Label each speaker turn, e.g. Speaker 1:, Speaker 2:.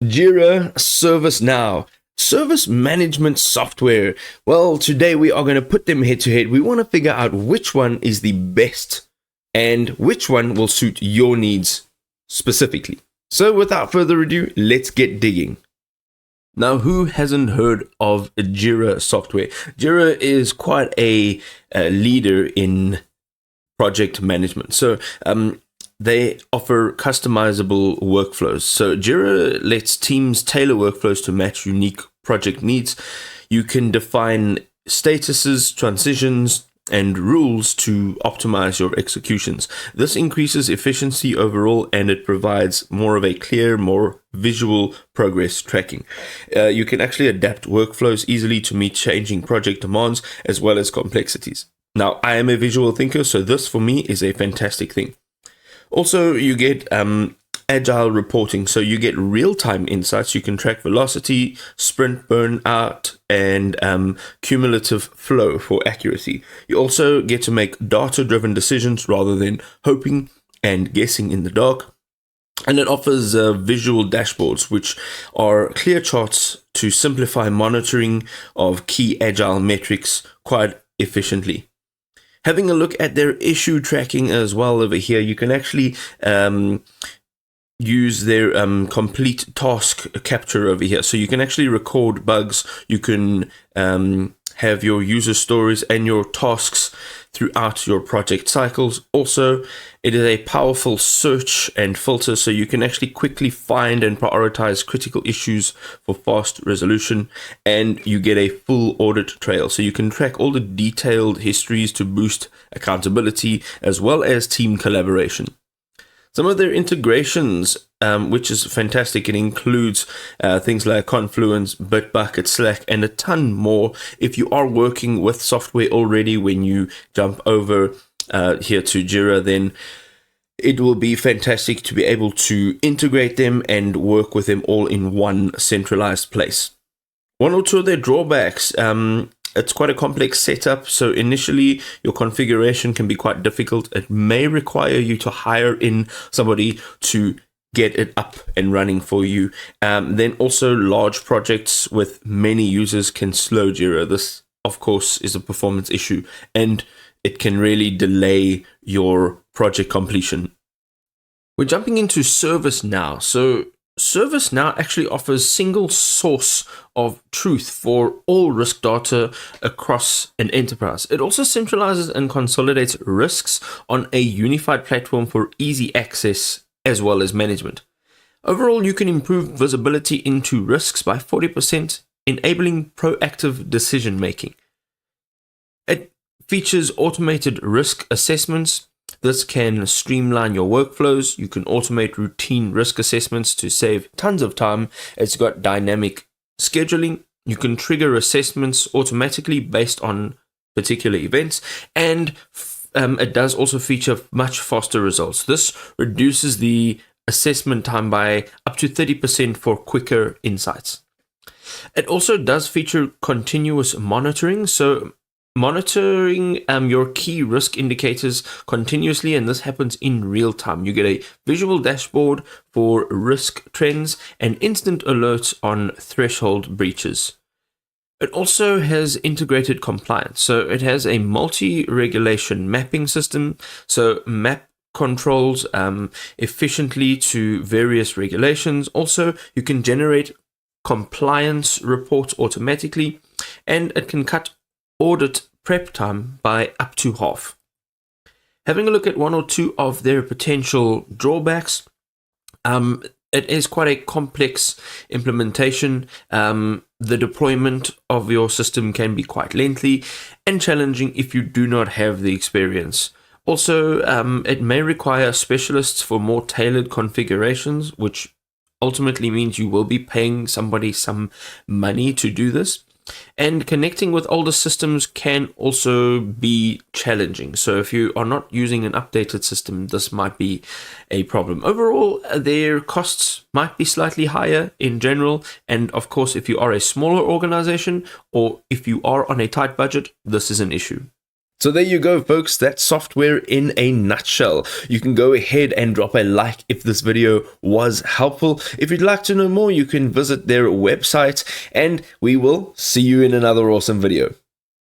Speaker 1: Jira Service Service management software. Well, today we are going to put them head to head. We want to figure out which one is the best and which one will suit your needs specifically. So without further ado, let's get digging. Now, who hasn't heard of Jira software? Jira is quite a leader in project management. So they offer customizable workflows. So Jira lets teams tailor workflows to match unique project needs. You can define statuses, transitions, and rules to optimize your executions. This increases efficiency overall, and it provides more of a clear, more visual progress tracking. You can actually adapt workflows easily to meet changing project demands as well as complexities. Now, I am a visual thinker, so this for me is a fantastic thing. Also, you get agile reporting, so you get real-time insights. You can track velocity, sprint burnout, and cumulative flow for accuracy. You also get to make data-driven decisions rather than hoping and guessing in the dark. And it offers visual dashboards, which are clear charts to simplify monitoring of key agile metrics quite efficiently. Having a look at their issue tracking as well over here, you can actually use their complete task capture over here. So you can actually record bugs. You can have your user stories and your tasks throughout your project cycles. Also, it is a powerful search and filter, so you can actually quickly find and prioritize critical issues for fast resolution, and you get a full audit trail. So you can track all the detailed histories to boost accountability as well as team collaboration. Some of their integrations, which is fantastic, it includes things like Confluence, Bitbucket, Slack, and a ton more. If you are working with software already, when you jump over here to Jira, then it will be fantastic to be able to integrate them and work with them all in one centralized place. One or two of their drawbacks. It's quite a complex setup, so initially your configuration can be quite difficult. It may require you to hire in somebody to get it up and running for you. Then also large projects with many users can slow Jira. This, of course, is a performance issue, and it can really delay your project completion. We're jumping into ServiceNow. So ServiceNow actually offers single source of truth for all risk data across an enterprise. It also centralizes and consolidates risks on a unified platform for easy access as well as management. Overall, you can improve visibility into risks by 40%, enabling proactive decision making. It features automated risk assessments. This can streamline your workflows. You can automate routine risk assessments to save tons of time. It's got dynamic scheduling. You can trigger assessments automatically based on particular events, and it does also feature much faster results. This reduces the assessment time by up to 30% for quicker insights. It also does feature continuous monitoring, so monitoring your key risk indicators continuously, and this happens in real time. You get a visual dashboard for risk trends and instant alerts on threshold breaches. It also has integrated compliance, so it has a multi-regulation mapping system, so map controls efficiently to various regulations. Also, you can generate compliance reports automatically, and it can cut audit prep time by up to half. Having a look at one or two of their potential drawbacks, it is quite a complex implementation. The deployment of your system can be quite lengthy and challenging if you do not have the experience. Also, it may require specialists for more tailored configurations, which ultimately means you will be paying somebody some money to do this. And connecting with older systems can also be challenging. So if you are not using an updated system, this might be a problem. Overall, their costs might be slightly higher in general. And of course, if you are a smaller organization or if you are on a tight budget, this is an issue. So there you go, folks. That's software in a nutshell. You can go ahead and drop a like if this video was helpful. If you'd like to know more, you can visit their website, and we will see you in another awesome video.